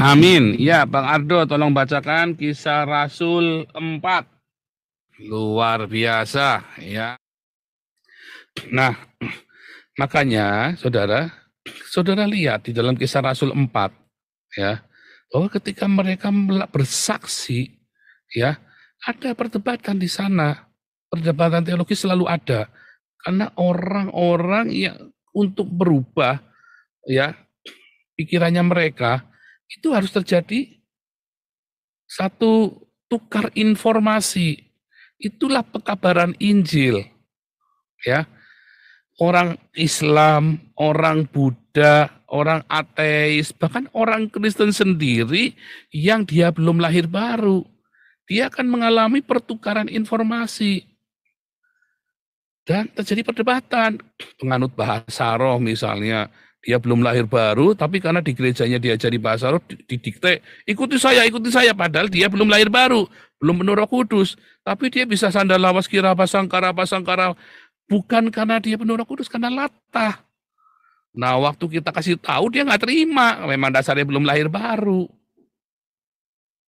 Amin. Ya, Bang Ardo, tolong bacakan Kisah Rasul 4. Luar biasa, ya. Nah, makanya, saudara lihat di dalam Kisah Rasul 4, ya, bahwa ketika mereka bersaksi, ya, ada perdebatan di sana. Perdebatan teologi selalu ada. Karena orang-orang yang untuk berubah, ya, pikirannya mereka, itu harus terjadi satu tukar informasi. Itulah pekabaran Injil. Ya, orang Islam, orang Buddha, orang ateis, bahkan orang Kristen sendiri yang dia belum lahir baru, dia akan mengalami pertukaran informasi dan terjadi perdebatan. Penganut bahasa roh misalnya, dia belum lahir baru, tapi karena di gerejanya diajari bahasa roh, didikte, ikuti saya, padahal dia belum lahir baru, belum penuh Roh Kudus, tapi dia bisa sandal lawas kira pasangkara, bukan karena dia penuh Roh Kudus, karena latah. Nah, waktu kita kasih tahu, dia nggak terima, memang dasarnya belum lahir baru.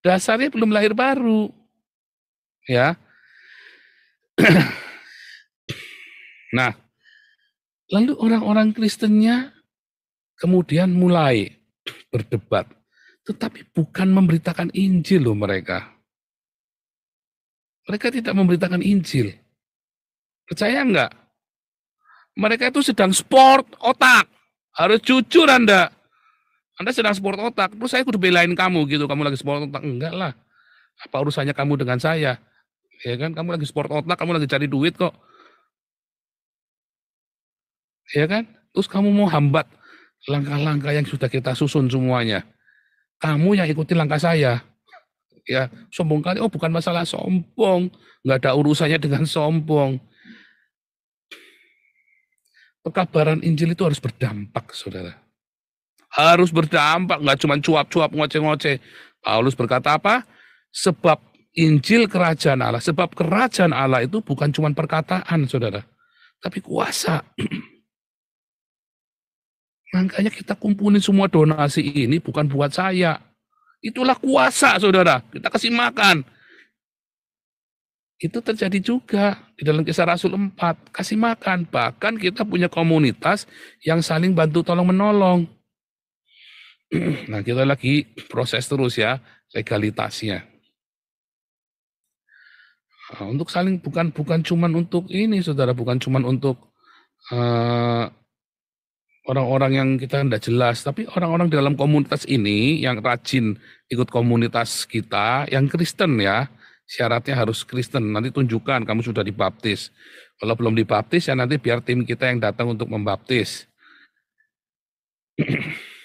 Dasarnya belum lahir baru. Ya. Nah, lalu orang-orang Kristennya kemudian mulai berdebat, tetapi bukan memberitakan Injil loh mereka. Mereka tidak memberitakan Injil. Percaya enggak? Mereka itu sedang sport otak. Harus jujur Anda. Anda sedang sport otak, terus saya kudu belain kamu gitu, kamu lagi sport otak. Enggak lah. Apa urusannya kamu dengan saya? Ya kan, kamu lagi sport otak, kamu lagi cari duit kok. Ya kan? Terus kamu mau hambat langkah-langkah yang sudah kita susun semuanya. Kamu yang ikuti langkah saya. Ya, sombong kali. Oh, bukan masalah sombong. Nggak ada urusannya dengan sombong. Pekabaran Injil itu harus berdampak, saudara. Harus berdampak, nggak cuma cuap-cuap, ngoceh-ngoceh. Paulus berkata apa? Sebab Injil kerajaan Allah. Sebab kerajaan Allah itu bukan cuma perkataan, saudara. Tapi kuasa. Makanya kita kumpulin semua donasi ini bukan buat saya. Itulah kuasa, saudara. Kita kasih makan. Itu terjadi juga di dalam Kisah Rasul 4. Kasih makan. Bahkan kita punya komunitas yang saling bantu tolong-menolong. Nah, kita lagi proses terus ya, legalitasnya. Nah, untuk saling bukan cuman untuk ini, saudara, bukan cuman untuk orang-orang yang kita tidak jelas, tapi orang-orang di dalam komunitas ini yang rajin ikut komunitas kita, yang Kristen ya, syaratnya harus Kristen. Nanti tunjukkan kamu sudah dibaptis. Kalau belum dibaptis ya nanti biar tim kita yang datang untuk membaptis.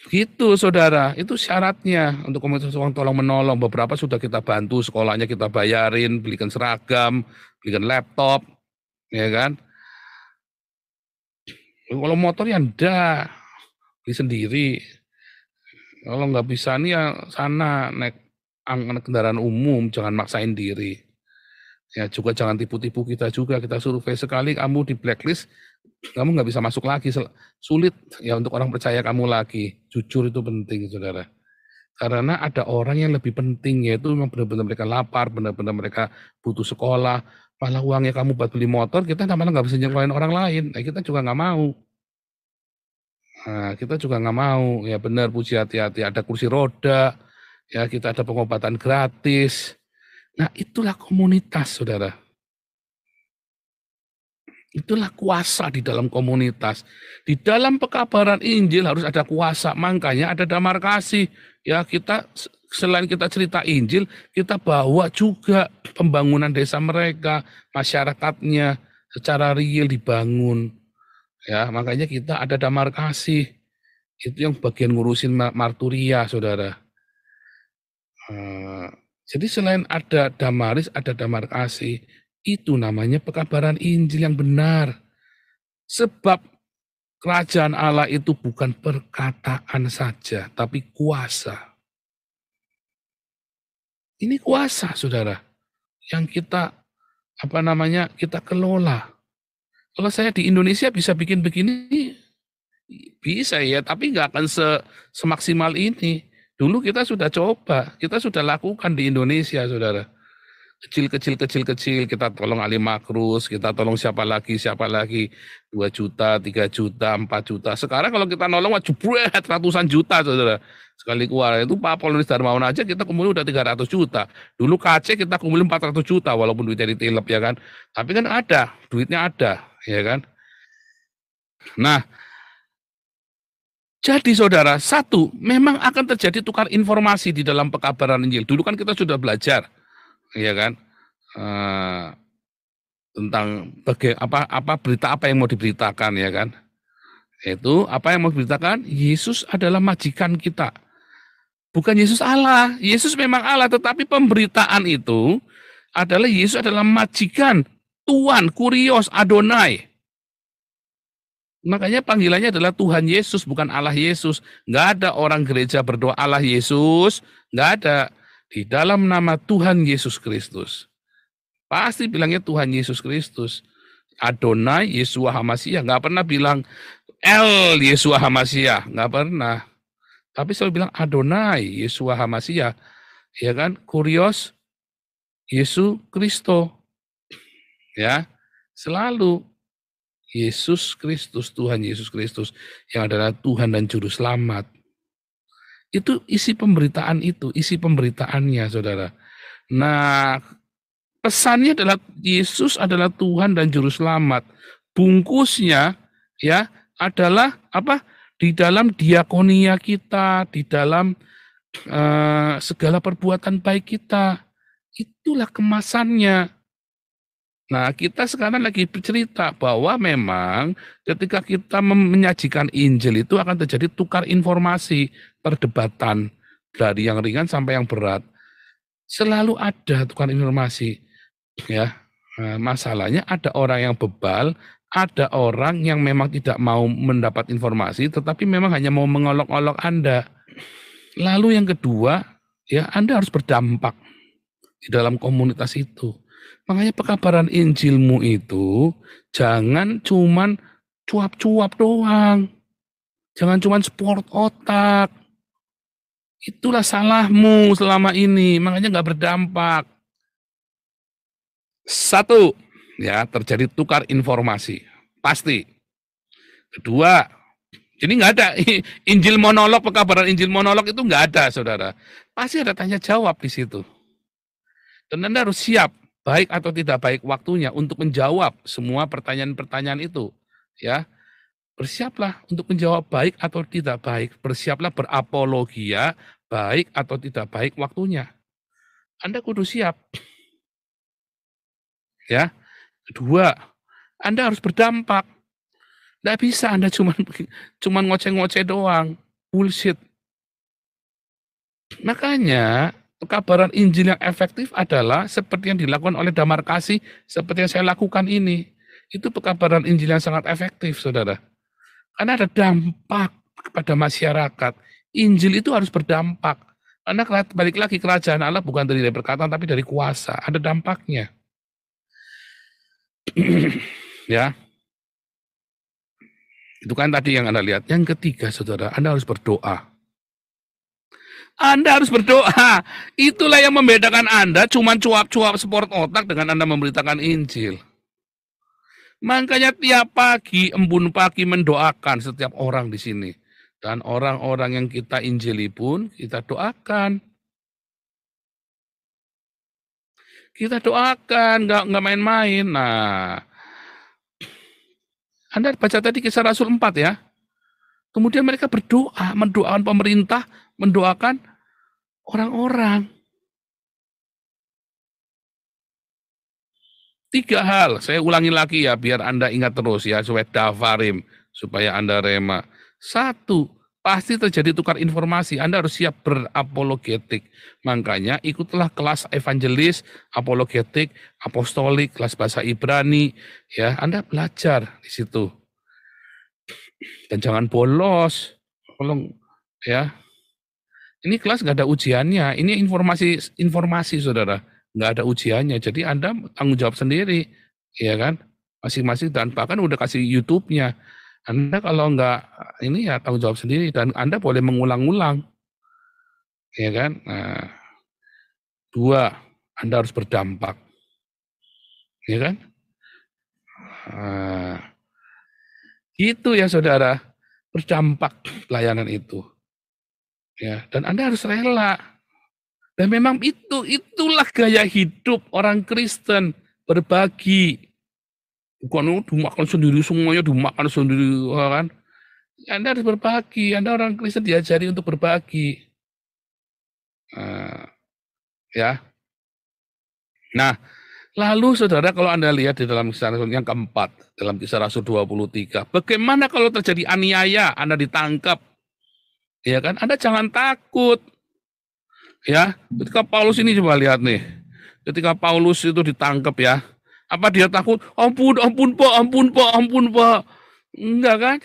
Gitu saudara, itu syaratnya untuk komunitas uang tolong menolong. Beberapa sudah kita bantu, sekolahnya kita bayarin, belikan seragam, belikan laptop, ya kan. Kalau motor ya enggak, beli sendiri. Kalau nggak bisa nih ya sana naik kendaraan umum, jangan maksain diri. Ya juga jangan tipu-tipu kita juga, kita survei sekali kamu di blacklist, kamu nggak bisa masuk lagi, sulit ya untuk orang percaya kamu lagi. Jujur itu penting, saudara. Karena ada orang yang lebih penting, yaitu memang benar-benar mereka lapar, benar-benar mereka butuh sekolah, malah uangnya kamu buat beli motor, kita malah nggak bisa nyekolahin orang lain, nah kita juga nggak mau. Nah, kita juga nggak mau, ya benar puji hati-hati, ada kursi roda, ya kita ada pengobatan gratis. Nah itulah komunitas, saudara. Itulah kuasa di dalam komunitas. Di dalam pekabaran Injil harus ada kuasa, makanya ada damar kasih. Ya kita selain kita cerita Injil, kita bawa juga pembangunan desa mereka, masyarakatnya secara real dibangun. Ya, makanya kita ada damar kasih. Itu yang bagian ngurusin marturia, saudara. Jadi selain ada damaris, ada damar kasih. Itu namanya pekabaran Injil yang benar. Sebab kerajaan Allah itu bukan perkataan saja, tapi kuasa. Ini kuasa, saudara, yang kita kita kelola. Kalau saya di Indonesia bisa bikin begini, bisa ya, tapi nggak akan semaksimal ini. Dulu kita sudah coba, kita sudah lakukan di Indonesia, saudara. Kecil, kita tolong Ali Makrus, kita tolong siapa lagi, 2 juta, 3 juta, 4 juta. Sekarang kalau kita nolong, jebret ratusan juta, saudara. Sekali keluar, itu Pak Polonus Darmawan aja kita kumpulin udah 300 juta. Dulu KC kita kumpulin 400 juta, walaupun duitnya ditilep, ya kan. Tapi kan ada, duitnya ada, ya kan. Nah, jadi saudara, satu, memang akan terjadi tukar informasi di dalam pekabaran Injil. Dulu kan kita sudah belajar, ya kan, tentang berita apa yang mau diberitakan, ya kan. Itu apa yang mau diberitakan? Yesus adalah majikan kita. Bukan Yesus Allah. Yesus memang Allah, tetapi pemberitaan itu adalah Yesus adalah majikan, Tuhan, Kurios, Adonai. Makanya panggilannya adalah Tuhan Yesus, bukan Allah Yesus. Nggak ada orang gereja berdoa Allah Yesus, nggak ada. Di dalam nama Tuhan Yesus Kristus. Pasti bilangnya Tuhan Yesus Kristus. Adonai, Yeshua HaMashiach. Nggak pernah bilang El Yeshua HaMashiach. Nggak pernah. Tapi selalu bilang Adonai, Yeshua HaMashiach. Ya kan? Kurios, Yesus Kristo. Ya, selalu. Yesus Kristus, Tuhan Yesus Kristus, yang adalah Tuhan dan Juru Selamat. Itu isi pemberitaan itu, isi pemberitaannya, saudara. Nah, pesannya adalah Yesus adalah Tuhan dan Juru Selamat. Bungkusnya ya adalah apa? Di dalam diakonia kita, di dalam segala perbuatan baik kita. Itulah kemasannya. Nah, kita sekarang lagi bercerita bahwa memang ketika kita menyajikan Injil itu akan terjadi tukar informasi, perdebatan dari yang ringan sampai yang berat. Selalu ada tukar informasi, ya. Nah, masalahnya ada orang yang bebal, ada orang yang memang tidak mau mendapat informasi, tetapi memang hanya mau mengolok-olok Anda. Lalu yang kedua, ya Anda harus berdampak di dalam komunitas itu. Makanya pekabaran Injilmu itu jangan cuman cuap-cuap doang. Jangan cuman sport otak. Itulah salahmu selama ini. Makanya nggak berdampak. Satu, ya terjadi tukar informasi. Pasti. Kedua, jadi nggak ada Injil monolog, pekabaran Injil monolog itu nggak ada, saudara. Pasti ada tanya jawab di situ. Dan Anda harus siap, baik atau tidak baik waktunya untuk menjawab semua pertanyaan-pertanyaan itu. Ya, bersiaplah untuk menjawab baik atau tidak baik. Bersiaplah berapologia, baik atau tidak baik waktunya. Anda kudu siap. Ya. Kedua, Anda harus berdampak. Nggak bisa Anda cuman ngoceh-ngoceh doang. Bullshit. Makanya pekabaran Injil yang efektif adalah seperti yang dilakukan oleh Damar Kasih, seperti yang saya lakukan ini. Itu pekabaran Injil yang sangat efektif, saudara. Karena ada dampak kepada masyarakat. Injil itu harus berdampak. Karena balik lagi, kerajaan Allah bukan dari perkataan, tapi dari kuasa. Ada dampaknya. Ya. Itu kan tadi yang Anda lihat. Yang ketiga, saudara, Anda harus berdoa. Anda harus berdoa. Itulah yang membedakan Anda cuma cuap-cuap sport otak dengan Anda memberitakan Injil. Makanya tiap pagi, embun pagi mendoakan setiap orang di sini. Dan orang-orang yang kita injili pun kita doakan. Kita doakan, nggak main-main. Nah, Anda baca tadi Kisah Rasul 4 ya. Kemudian mereka berdoa, mendoakan pemerintah, mendoakan orang-orang. 3 hal, saya ulangi lagi ya, biar Anda ingat terus ya, supaya Anda rema. 1, pasti terjadi tukar informasi, Anda harus siap berapologetik. Makanya ikutlah kelas evangelis, apologetik, apostolik, kelas bahasa Ibrani, ya Anda belajar di situ. Dan jangan bolos, tolong ya. Ini kelas nggak ada ujiannya, ini informasi saudara, nggak ada ujiannya. Jadi Anda tanggung jawab sendiri, ya kan? Masing-masing, dan bahkan udah kasih YouTube-nya. Anda kalau nggak ini ya tanggung jawab sendiri, dan Anda boleh mengulang-ulang. ya kan? Nah, 2, Anda harus berdampak, ya kan? Nah, itu ya saudara, berdampak pelayanan itu, ya. Dan Anda harus rela. Dan memang itulah gaya hidup orang Kristen, berbagi. Bukan dimakan sendiri, semuanya dimakan sendiri, kan? Anda harus berbagi. Anda orang Kristen diajari untuk berbagi. Ya. Nah, lalu saudara kalau Anda lihat di dalam kisah Rasul yang keempat, dalam kisah Rasul 23, bagaimana kalau terjadi aniaya, Anda ditangkap, ya kan? Anda jangan takut, ya. Ketika Paulus ini coba lihat nih, ketika Paulus itu ditangkap ya, apa dia takut? Ampun, ampun Pak, ampun Pak, ampun Pak. Enggak kan?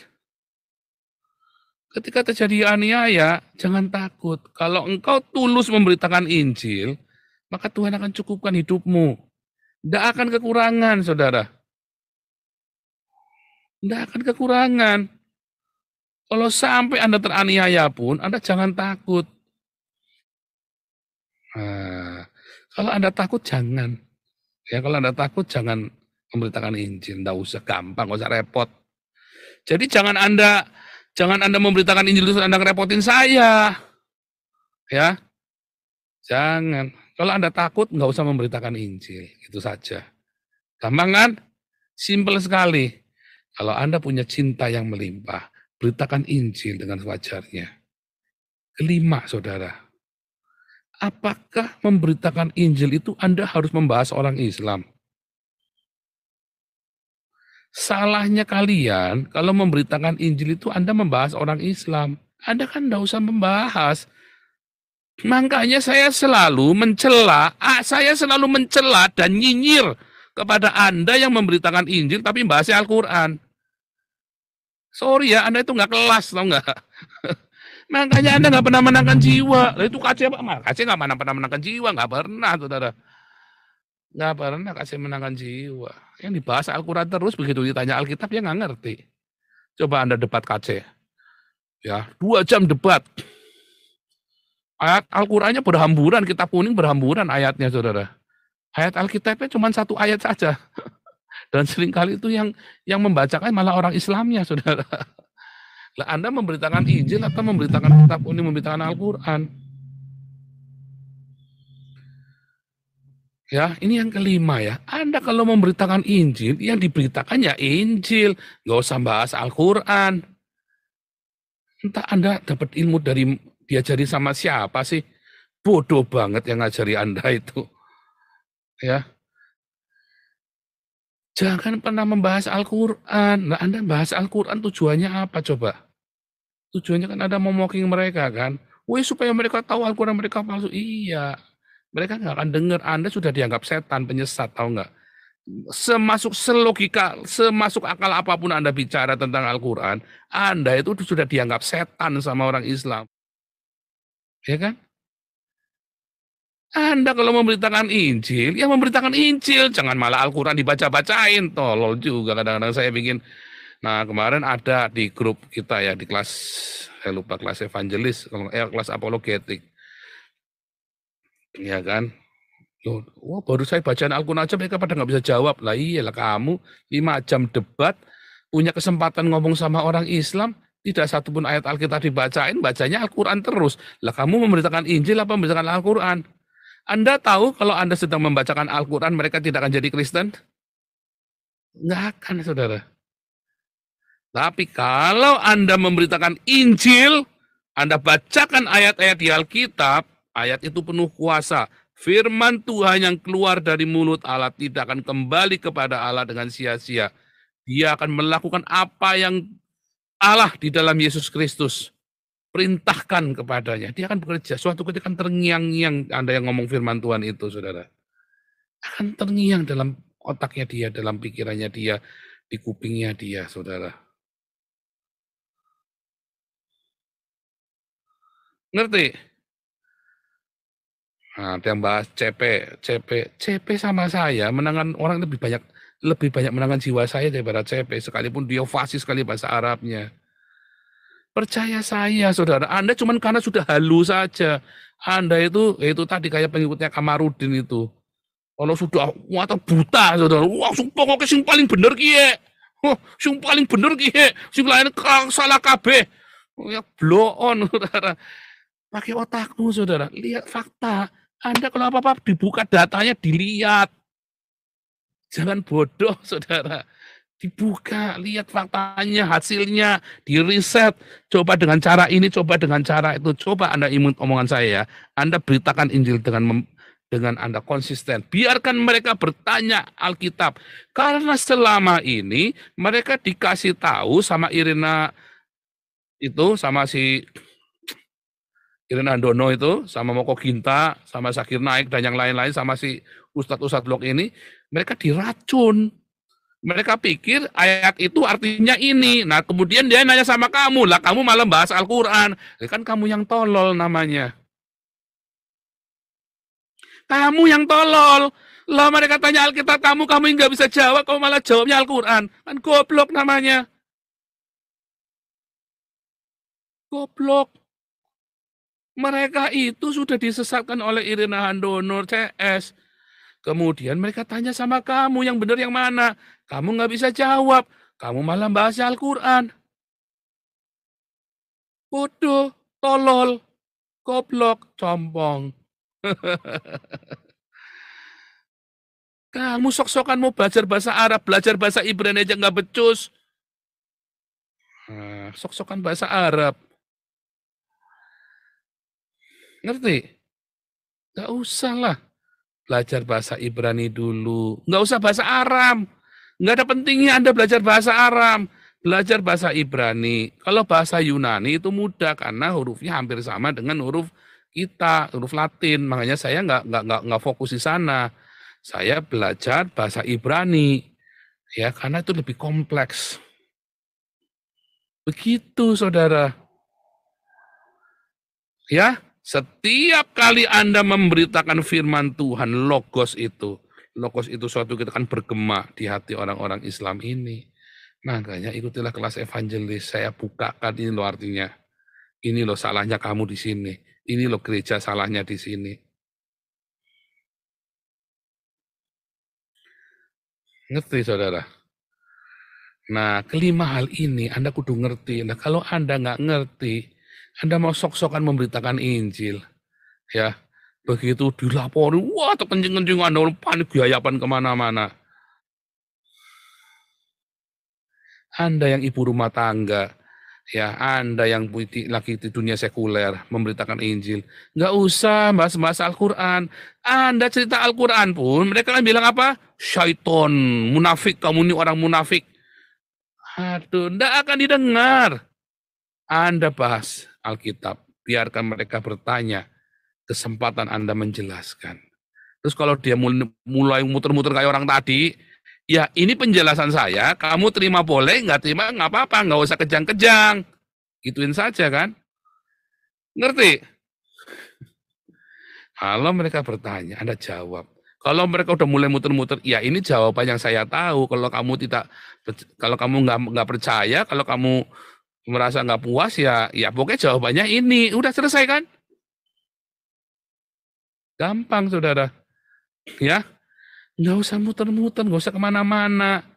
Ketika terjadi aniaya, jangan takut. Kalau engkau tulus memberitakan Injil, maka Tuhan akan cukupkan hidupmu. Tidak akan kekurangan, saudara. Tidak akan kekurangan. Kalau sampai Anda teraniaya pun, Anda jangan takut. Nah, kalau Anda takut, jangan. Ya, kalau Anda takut, jangan memberitakan Injil. Tidak usah gampang, nggak usah repot. Jadi jangan Anda memberitakan Injil terus Anda ngerepotin saya. Ya, jangan. Kalau Anda takut, nggak usah memberitakan Injil. Itu saja. Gampang kan? Simpel sekali. Kalau Anda punya cinta yang melimpah, beritakan Injil dengan sewajarnya. Kelima, saudara. Apakah memberitakan Injil itu Anda harus membahas orang Islam? Salahnya kalian, kalau memberitakan Injil itu Anda membahas orang Islam. Anda kan tidak usah membahas. Makanya saya selalu mencela dan nyinyir kepada Anda yang memberitakan Injil tapi bahasnya Al-Quran. Sorry ya, Anda itu nggak kelas, tau nggak? Makanya Anda nggak pernah menangkan jiwa. Itu KC apa? KC nggak pernah menangkan jiwa, nggak pernah, saudara. Nggak pernah KC menangkan jiwa. Yang dibahas Al-Quran terus, begitu ditanya Alkitab, ya nggak ngerti. Coba Anda debat KC. Ya, 2 jam debat. Ayat Al-Qurannya berhamburan, kitab kuning berhamburan ayatnya, saudara. Ayat Alkitabnya cuma 1 ayat saja. Dan seringkali itu yang membacakan malah orang Islamnya, saudara. Lah Anda memberitakan Injil atau memberitakan kitab kuning, memberitakan Al-Quran? Ya, ini yang kelima ya. Anda kalau memberitakan Injil, yang diberitakan ya Injil. Nggak usah bahas Al-Quran. Entah Anda dapat ilmu dari diajari sama siapa sih? Bodoh banget yang ngajari Anda itu. Ya. Jangan pernah membahas Al-Quran. Nah, Anda bahas Al-Quran tujuannya apa coba? Tujuannya kan Anda mau mocking mereka kan? Wih, supaya mereka tahu Al-Quran mereka palsu. Iya. Mereka nggak akan dengar. Anda sudah dianggap setan, penyesat, tahu nggak? Semasuk akal apapun Anda bicara tentang Al-Quran, Anda itu sudah dianggap setan sama orang Islam. Ya kan? Anda kalau memberitakan Injil, ya memberitakan Injil. Jangan malah Al-Quran dibaca-bacain. Tolol juga kadang-kadang saya bikin. Nah, kemarin ada di grup kita ya, di kelas, saya lupa kelas evangelis, kelas apologetik. Ya kan? Wah, baru saya bacaan Al-Quran aja mereka pada nggak bisa jawab. Lah iyalah kamu 5 jam debat, punya kesempatan ngomong sama orang Islam, tidak satupun ayat Alkitab dibacain, bacanya Al-Quran terus. Lah kamu memberitakan Injil apa memberitakan Al-Quran? Anda tahu kalau Anda sedang membacakan Al-Quran, mereka tidak akan jadi Kristen? Nggak akan, saudara. Tapi kalau Anda memberitakan Injil, Anda bacakan ayat-ayat di Alkitab, ayat itu penuh kuasa. Firman Tuhan yang keluar dari mulut Allah tidak akan kembali kepada Allah dengan sia-sia. Dia akan melakukan apa yang Allah di dalam Yesus Kristus perintahkan kepadanya. Dia akan bekerja. Suatu ketika akan terngiang-ngiang Anda yang ngomong firman Tuhan itu, saudara. Akan terngiang dalam otaknya dia, dalam pikirannya dia, di kupingnya dia, saudara. Ngerti? Nah, ada yang bahas CP sama saya menangan orang lebih banyak menangan jiwa saya daripada CP, sekalipun dia fasih sekali bahasa Arabnya. Percaya saya, saudara. Anda cuma karena sudah halu saja. Anda itu tadi kayak pengikutnya Kamarudin itu. Kalau sudah mata buta, saudara. Wah, pokoknya sing paling bener kie. Oh, sing paling bener kie. Sing lain salah kabeh. Oh, ya blow on, saudara. Pakai otakmu, saudara. Lihat fakta. Anda kalau apa-apa dibuka datanya, dilihat. Jangan bodoh, saudara. Dibuka, lihat faktanya, hasilnya, diriset. Coba dengan cara ini, coba dengan cara itu. Coba Anda ingat omongan saya ya. Anda beritakan Injil dengan Anda konsisten. Biarkan mereka bertanya Alkitab. Karena selama ini mereka dikasih tahu sama Irina itu, sama si Irina Handono itu, sama Moko Ginta, sama Zakir Naik, dan yang lain-lain, sama si Ustadz-Ustadz blog ini, mereka diracun. Mereka pikir ayat itu artinya ini. Nah, kemudian dia nanya sama kamu, lah kamu malah bahas Al-Quran. Kan kamu yang tolol namanya. Kamu yang tolol. Lah mereka tanya Alkitab kamu yang nggak bisa jawab, kamu malah jawabnya Al-Quran. Kan goblok namanya. Goblok. Mereka itu sudah disesatkan oleh Irina Handono CS. Kemudian mereka tanya sama kamu, yang benar yang mana? Kamu nggak bisa jawab. Kamu malah bahas Al-Quran. Bodoh, tolol, goblok, compong. Kamu sok-sokan mau belajar bahasa Arab, belajar bahasa Ibrani aja nggak becus. Sok-sokan bahasa Arab. Ngerti? Nggak usah lah. Belajar bahasa Ibrani dulu. Nggak usah bahasa Aram. Nggak ada pentingnya Anda belajar bahasa Aram. Belajar bahasa Ibrani. Kalau bahasa Yunani itu mudah karena hurufnya hampir sama dengan huruf kita, huruf Latin. Makanya saya nggak fokus di sana. Saya belajar bahasa Ibrani. Ya, karena itu lebih kompleks. Begitu, saudara. Ya, setiap kali Anda memberitakan firman Tuhan, logos itu suatu kita kan bergema di hati orang-orang Islam ini. Makanya ikutilah kelas evangelis. Saya bukakan ini loh artinya. Ini loh salahnya kamu di sini. Ini loh gereja salahnya di sini. Ngerti, saudara? Nah, kelima hal ini Anda kudu ngerti. Nah, kalau Anda nggak ngerti, Anda mau sok-sokan memberitakan Injil, ya, begitu dilapori, wah, terkencing-kencing Anda panik biayapan kemana-mana. Anda yang ibu rumah tangga, ya, Anda yang lagi di dunia sekuler, memberitakan Injil, nggak usah bahas-bahas Al-Quran. Anda cerita Al-Quran pun, mereka kan bilang apa? Syaiton, munafik, kamu ini orang munafik. Aduh, nggak akan didengar. Anda bahas Alkitab, biarkan mereka bertanya, kesempatan Anda menjelaskan. Terus kalau dia mulai muter-muter kayak orang tadi, ya ini penjelasan saya, kamu terima boleh, nggak terima nggak apa-apa, nggak usah kejang-kejang. Gituin saja kan. Ngerti? Kalau mereka bertanya, Anda jawab. Kalau mereka udah mulai muter-muter, ya ini jawaban yang saya tahu. Kalau kamu nggak percaya, kalau kamu merasa nggak puas, ya pokoknya jawabannya ini. Udah selesai kan? Gampang, saudara. Ya, nggak usah muter-muter, nggak usah kemana-mana.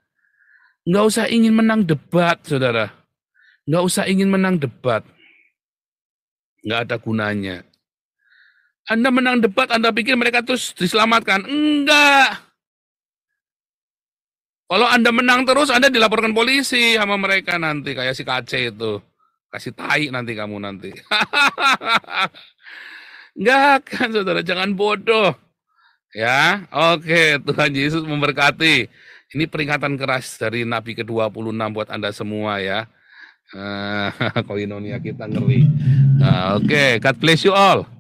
Nggak usah ingin menang debat, saudara. Nggak usah ingin menang debat. Nggak ada gunanya. Anda menang debat, Anda pikir mereka terus diselamatkan? Enggak. Kalau Anda menang terus, Anda dilaporkan polisi sama mereka nanti. Kayak si KC itu. Kasih tai nanti kamu nanti. Enggak kan, saudara. Jangan bodoh. Ya, oke. Tuhan Yesus memberkati. Ini peringatan keras dari Nabi ke-26 buat Anda semua ya. Koinonia kita ngeri. Oke, God bless you all.